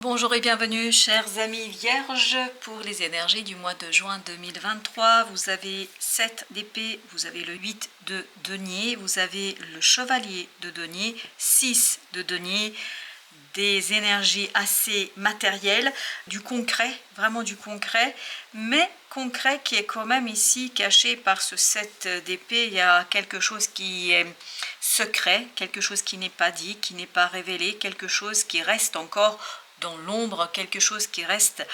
Bonjour et bienvenue chers amis vierges pour les énergies du mois de juin 2023. Vous avez 7 d'épée, vous avez le 8 de denier, vous avez le chevalier de denier, 6 de denier, des énergies assez matérielles, du concret, vraiment du concret, mais concret qui est quand même ici caché par ce 7 d'épée. Il y a quelque chose qui est secret, quelque chose qui n'est pas dit, qui n'est pas révélé, quelque chose qui reste encore dans l'ombre, quelque chose qui reste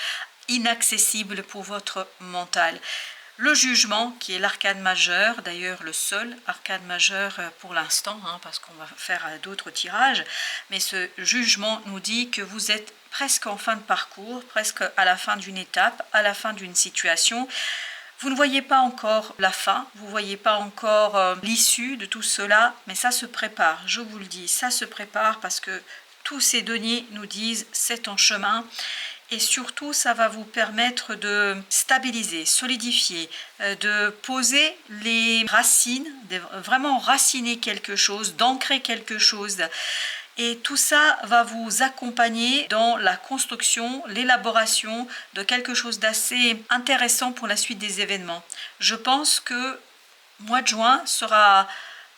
inaccessible pour votre mental. Le jugement, qui est l'arcane majeur, d'ailleurs le seul arcane majeur pour l'instant, parce qu'on va faire d'autres tirages, mais ce jugement nous dit que vous êtes presque en fin de parcours, presque à la fin d'une étape, à la fin d'une situation. Vous ne voyez pas encore la fin, vous ne voyez pas encore l'issue de tout cela, mais ça se prépare, je vous le dis, ça se prépare parce que tous ces deniers nous disent c'est en chemin. Et surtout, ça va vous permettre de stabiliser, solidifier, de poser les racines, de vraiment raciner quelque chose, d'ancrer quelque chose. Et tout ça va vous accompagner dans la construction, l'élaboration de quelque chose d'assez intéressant pour la suite des événements. Je pense que le mois de juin sera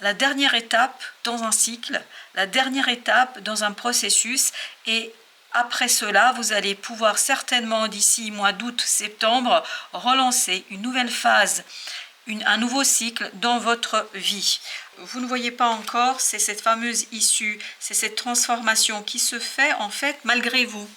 la dernière étape dans un cycle, la dernière étape dans un processus, et après cela, vous allez pouvoir certainement d'ici mois d'août, septembre, relancer une nouvelle phase, un nouveau cycle dans votre vie. Vous ne voyez pas encore, c'est cette fameuse issue, c'est cette transformation qui se fait en fait malgré vous.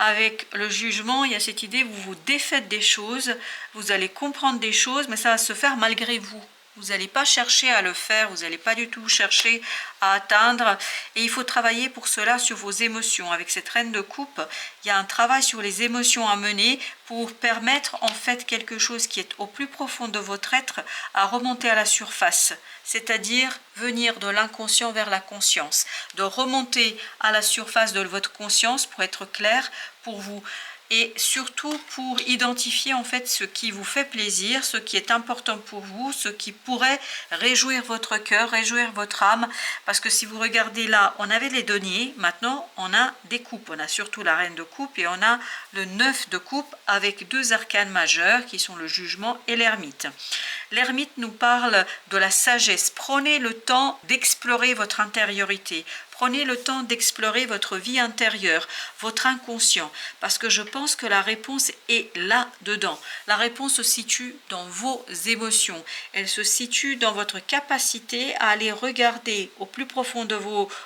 Avec le jugement, il y a cette idée, vous vous défaites des choses, vous allez comprendre des choses, mais ça va se faire malgré vous. Vous n'allez pas chercher à le faire, vous n'allez pas du tout chercher à atteindre. Et il faut travailler pour cela sur vos émotions. Avec cette reine de coupe, il y a un travail sur les émotions à mener pour permettre en fait quelque chose qui est au plus profond de votre être à remonter à la surface. C'est-à-dire venir de l'inconscient vers la conscience. De remonter à la surface de votre conscience pour être clair pour vous. Et surtout pour identifier en fait ce qui vous fait plaisir, ce qui est important pour vous, ce qui pourrait réjouir votre cœur, réjouir votre âme. Parce que si vous regardez là, on avait les deniers, maintenant on a des coupes. On a surtout la reine de coupe et on a le 9 de coupe avec deux arcanes majeurs qui sont le jugement et l'ermite. L'ermite nous parle de la sagesse. Prenez le temps d'explorer votre intériorité. Prenez le temps d'explorer votre vie intérieure, votre inconscient, parce que je pense que la réponse est là-dedans. La réponse se situe dans vos émotions. Elle se situe dans votre capacité à aller regarder au plus profond de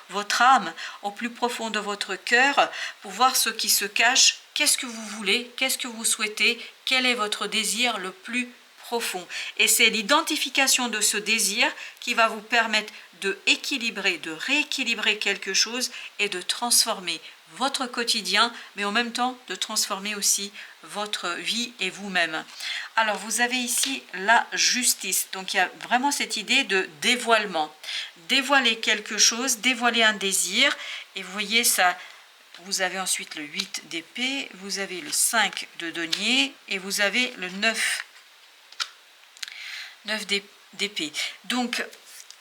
votre âme, au plus profond de votre cœur, pour voir ce qui se cache. Qu'est-ce que vous voulez? Qu'est-ce que vous souhaitez? Quel est votre désir le plus profond? Et c'est l'identification de ce désir qui va vous permettre de équilibrer, de rééquilibrer quelque chose et de transformer votre quotidien, mais en même temps de transformer aussi votre vie et vous-même. Alors vous avez ici la justice, donc il y a vraiment cette idée de dévoilement. Dévoiler quelque chose, dévoiler un désir, et vous voyez ça. Vous avez ensuite le 8 d'épée, vous avez le 5 de denier et vous avez le 9 d'épée. Donc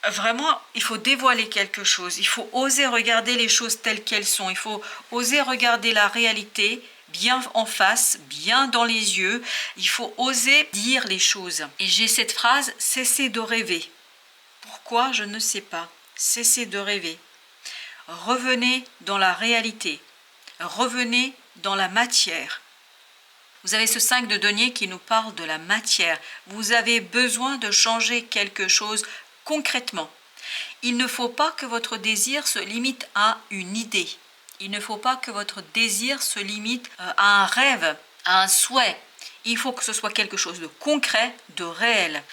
vraiment, il faut dévoiler quelque chose, il faut oser regarder les choses telles qu'elles sont, il faut oser regarder la réalité bien en face, bien dans les yeux, il faut oser dire les choses. Et j'ai cette phrase, cessez de rêver. Pourquoi? Je ne sais pas. Cessez de rêver. Revenez dans la réalité, revenez dans la matière. Vous avez ce 5 de denier qui nous parle de la matière. Vous avez besoin de changer quelque chose concrètement. Il ne faut pas que votre désir se limite à une idée. Il ne faut pas que votre désir se limite à un rêve, à un souhait. Il faut que ce soit quelque chose de concret, de réel.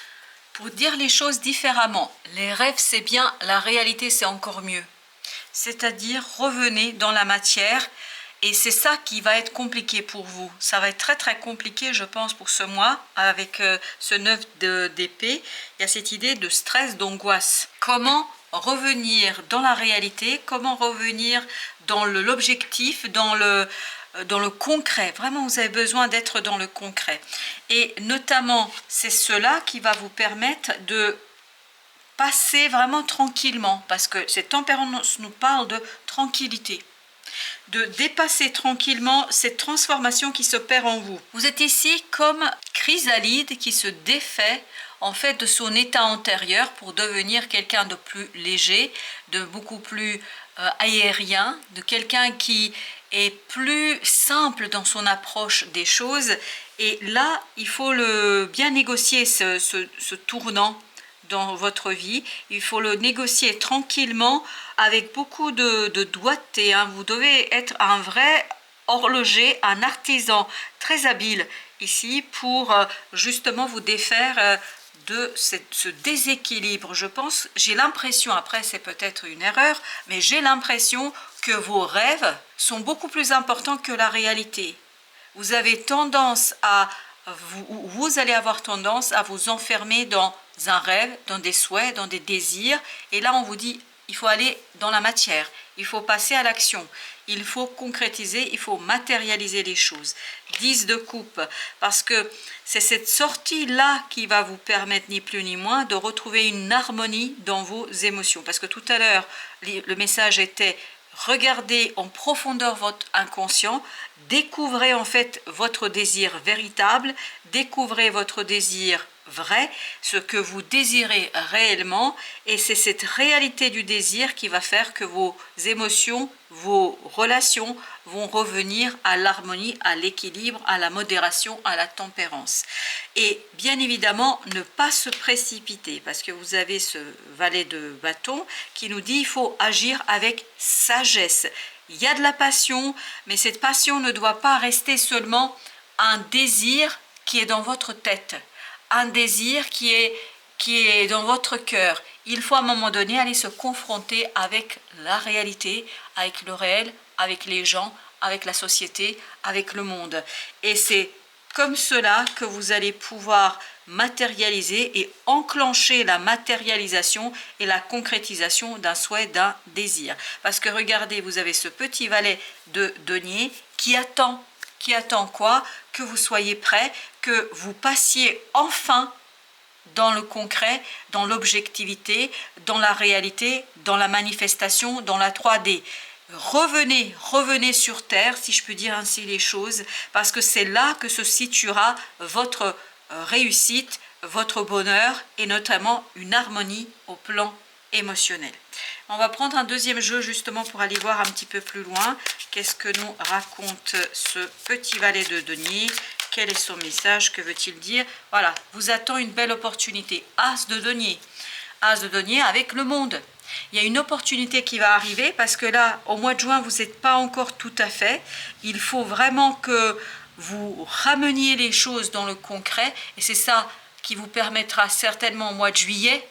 Pour dire les choses différemment, les rêves c'est bien, la réalité c'est encore mieux. C'est-à-dire revenez dans la matière. Et c'est ça qui va être compliqué pour vous. Ça va être très très compliqué, je pense, pour ce mois, avec ce 9 d'épée. Il y a cette idée de stress, d'angoisse. Comment revenir dans la réalité? Comment revenir dans l'objectif, dans le concret? Vraiment, vous avez besoin d'être dans le concret. Et notamment, c'est cela qui va vous permettre de passer vraiment tranquillement. Parce que cette tempérance nous parle de tranquillité. de dépasser tranquillement cette transformation qui s'opère en vous. Vous êtes ici comme chrysalide qui se défait en fait de son état antérieur pour devenir quelqu'un de plus léger, de beaucoup plus aérien, de quelqu'un qui est plus simple dans son approche des choses. Et là, il faut bien négocier ce tournant dans votre vie. Il faut le négocier tranquillement avec beaucoup de doigté. Vous devez être un vrai horloger, un artisan très habile ici pour justement vous défaire de ce déséquilibre. Je pense, j'ai l'impression, après c'est peut-être une erreur, mais j'ai l'impression que vos rêves sont beaucoup plus importants que la réalité. Vous avez tendance à, vous allez avoir tendance à vous enfermer dans un rêve, dans des souhaits, dans des désirs. Et là, on vous dit, il faut aller dans la matière, il faut passer à l'action, il faut concrétiser, il faut matérialiser les choses. 10 de coupe, parce que c'est cette sortie-là qui va vous permettre, ni plus ni moins, de retrouver une harmonie dans vos émotions. Parce que tout à l'heure, le message était: regardez en profondeur votre inconscient, découvrez en fait votre désir véritable, découvrez votre désir vrai, ce que vous désirez réellement, et c'est cette réalité du désir qui va faire que vos émotions, vos relations vont revenir à l'harmonie, à l'équilibre, à la modération, à la tempérance. Et bien évidemment, ne pas se précipiter, parce que vous avez ce valet de bâton qui nous dit il faut agir avec sagesse. Il y a de la passion, mais cette passion ne doit pas rester seulement un désir qui est dans votre tête, un désir qui est dans votre cœur. Il faut à un moment donné aller se confronter avec la réalité, avec le réel, avec les gens, avec la société, avec le monde. Et c'est comme cela que vous allez pouvoir matérialiser et enclencher la matérialisation et la concrétisation d'un souhait, d'un désir. Parce que regardez, vous avez ce petit valet de denier qui attend quoi? Que vous soyez prêt, que vous passiez enfin dans le concret, dans l'objectivité, dans la réalité, dans la manifestation, dans la 3D. Revenez sur terre, si je peux dire ainsi les choses, parce que c'est là que se situera votre réussite, votre bonheur et notamment une harmonie au plan émotionnel. On va prendre un deuxième jeu justement pour aller voir un petit peu plus loin. Qu'est-ce que nous raconte ce petit valet de denier? Quel est son message? Que veut-il dire? Voilà, vous attend une belle opportunité. As de denier. As de denier avec le monde. Il y a une opportunité qui va arriver parce que là, au mois de juin, vous n'êtes pas encore tout à fait. Il faut vraiment que vous rameniez les choses dans le concret. Et c'est ça qui vous permettra certainement au mois de juillet,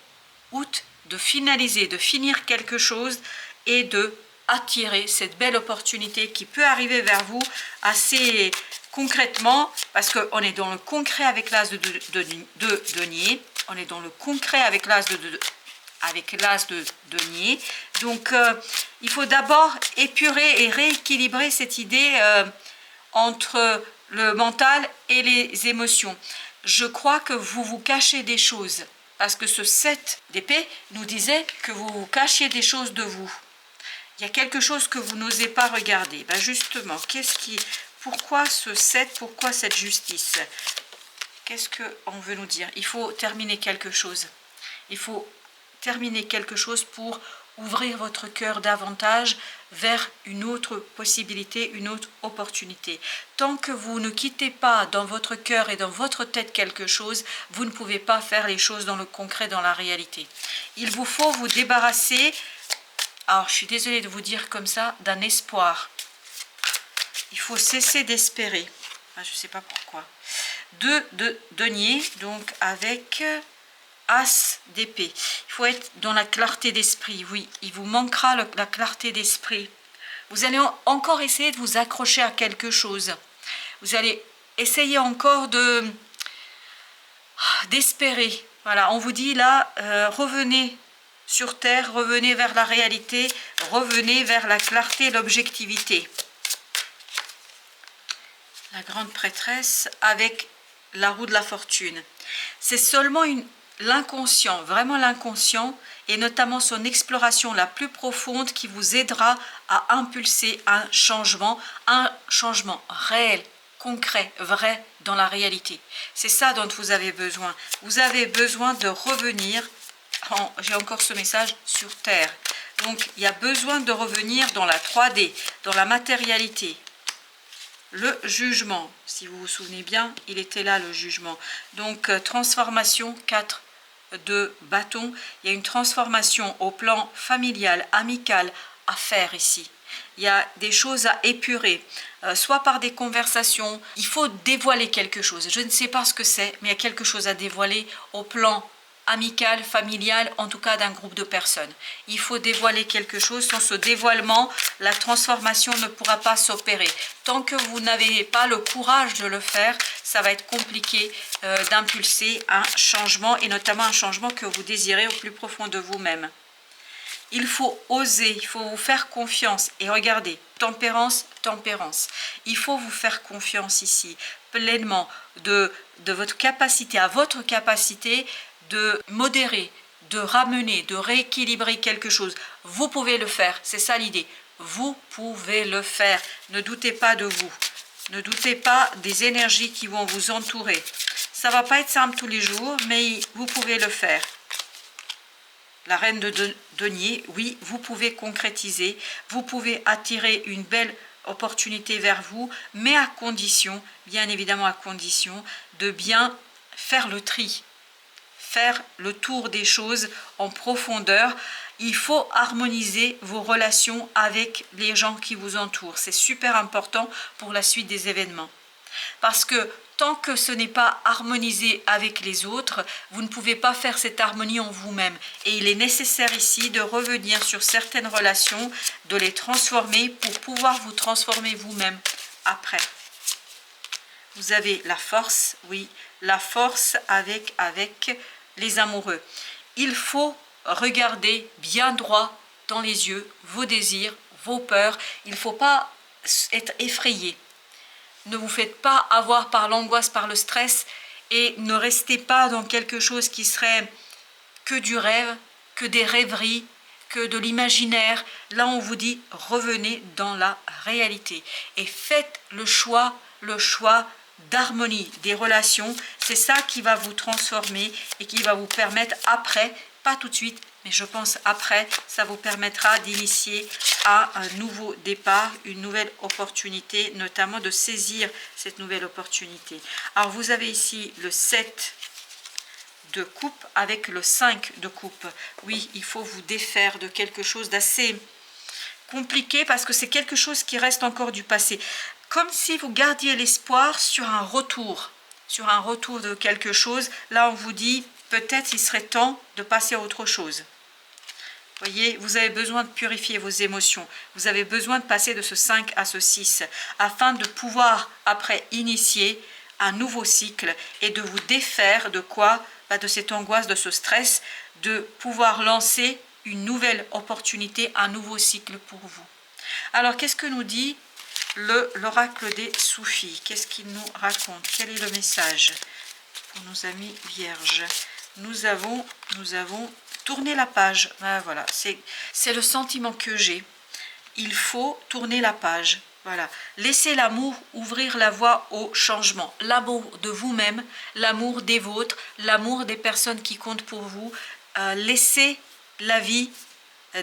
août, de finaliser, de finir quelque chose et de attirer cette belle opportunité qui peut arriver vers vous assez concrètement, parce qu'on est dans le concret avec l'as de denier, on est dans le concret avec l'as de denier. Donc il faut d'abord épurer et rééquilibrer cette idée entre le mental et les émotions. Je crois que vous vous cachez des choses. Parce que ce 7 d'épée nous disait que vous vous cachiez des choses de vous. Il y a quelque chose que vous n'osez pas regarder. Ben justement, pourquoi ce 7? Pourquoi cette justice? Qu'est-ce qu'on veut nous dire? Il faut terminer quelque chose. Il faut terminer quelque chose pour ouvrir votre cœur davantage vers une autre possibilité, une autre opportunité. Tant que vous ne quittez pas dans votre cœur et dans votre tête quelque chose, vous ne pouvez pas faire les choses dans le concret, dans la réalité. Il vous faut vous débarrasser, alors je suis désolée de vous dire comme ça, d'un espoir. Il faut cesser d'espérer. Je ne sais pas pourquoi. 2 de denier, donc avec As d'épée. Il faut être dans la clarté d'esprit. Oui, il vous manquera la clarté d'esprit. Vous allez encore essayer de vous accrocher à quelque chose. Vous allez essayer encore d'espérer. Voilà, on vous dit là, revenez sur terre, revenez vers la réalité, revenez vers la clarté, l'objectivité. La grande prêtresse avec la roue de la fortune. C'est seulement l'inconscient, vraiment l'inconscient, et notamment son exploration la plus profonde qui vous aidera à impulser un changement réel, concret, vrai dans la réalité. C'est ça dont vous avez besoin. Vous avez besoin de revenir, j'ai encore ce message, sur Terre. Donc il y a besoin de revenir dans la 3D, dans la matérialité. Le jugement, si vous vous souvenez bien, il était là le jugement. Donc transformation 4 de bâton. Il y a une transformation au plan familial, amical à faire ici. Il y a des choses à épurer, soit par des conversations. Il faut dévoiler quelque chose. Je ne sais pas ce que c'est, mais il y a quelque chose à dévoiler au plan amical, familial, en tout cas d'un groupe de personnes. Il faut dévoiler quelque chose. Sans ce dévoilement, la transformation ne pourra pas s'opérer. Tant que vous n'avez pas le courage de le faire, ça va être compliqué d'impulser un changement, et notamment un changement que vous désirez au plus profond de vous-même. Il faut oser, il faut vous faire confiance. Et regardez, tempérance, tempérance. Il faut vous faire confiance ici, pleinement, de votre capacité, à votre capacité de modérer, de ramener, de rééquilibrer quelque chose. Vous pouvez le faire, c'est ça l'idée. Vous pouvez le faire. Ne doutez pas de vous. Ne doutez pas des énergies qui vont vous entourer. Ça ne va pas être simple tous les jours, mais vous pouvez le faire. La reine de denier, oui, vous pouvez concrétiser, vous pouvez attirer une belle opportunité vers vous, mais à condition, bien évidemment à condition, de bien faire le tri, faire le tour des choses en profondeur. Il faut harmoniser vos relations avec les gens qui vous entourent. C'est super important pour la suite des événements. Parce que tant que ce n'est pas harmonisé avec les autres, vous ne pouvez pas faire cette harmonie en vous-même. Et il est nécessaire ici de revenir sur certaines relations, de les transformer pour pouvoir vous transformer vous-même après. Vous avez la force, oui, la force avec les amoureux. Il faut regarder bien droit dans les yeux vos désirs, vos peurs. Il ne faut pas être effrayé. Ne vous faites pas avoir par l'angoisse, par le stress, et ne restez pas dans quelque chose qui serait que du rêve, que des rêveries, que de l'imaginaire. Là, on vous dit, revenez dans la réalité et faites le choix d'harmonie des relations. C'est ça qui va vous transformer et qui va vous permettre après, pas tout de suite, mais je pense après, ça vous permettra d'initier à un nouveau départ, une nouvelle opportunité, notamment de saisir cette nouvelle opportunité. Alors vous avez ici le 7 de coupe avec le 5 de coupe. Oui, il faut vous défaire de quelque chose d'assez compliqué parce que c'est quelque chose qui reste encore du passé. Comme si vous gardiez l'espoir sur un retour de quelque chose. Là, on vous dit, peut-être il serait temps de passer à autre chose. Voyez, vous avez besoin de purifier vos émotions. Vous avez besoin de passer de ce 5 à ce 6 afin de pouvoir après initier un nouveau cycle et de vous défaire de quoi? De cette angoisse, de ce stress, de pouvoir lancer une nouvelle opportunité, un nouveau cycle pour vous. Alors, qu'est-ce que nous dit l'oracle des Soufis? Qu'est-ce qu'il nous raconte? Quel est le message pour nos amis vierges? Nous avons tourné la page. Voilà, c'est le sentiment que j'ai. Il faut tourner la page. Voilà, laissez l'amour ouvrir la voie au changement. L'amour de vous-même, l'amour des vôtres, l'amour des personnes qui comptent pour vous. Laissez la vie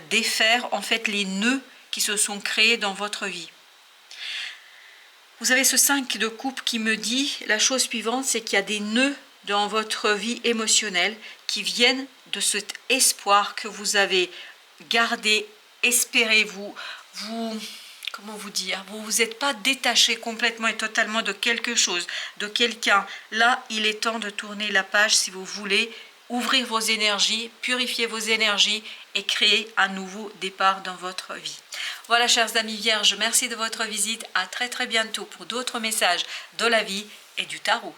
défaire en fait les nœuds qui se sont créés dans votre vie. Vous avez ce 5 de coupe qui me dit la chose suivante, c'est qu'il y a des nœuds dans votre vie émotionnelle qui viennent de cet espoir que vous avez gardé, espérez-vous, comment vous dire, vous vous êtes pas détaché complètement et totalement de quelque chose, de quelqu'un. Là, il est temps de tourner la page si vous voulez ouvrir vos énergies, purifier vos énergies et créer un nouveau départ dans votre vie. Voilà, chers amis vierges, merci de votre visite. À très bientôt pour d'autres messages de la vie et du tarot.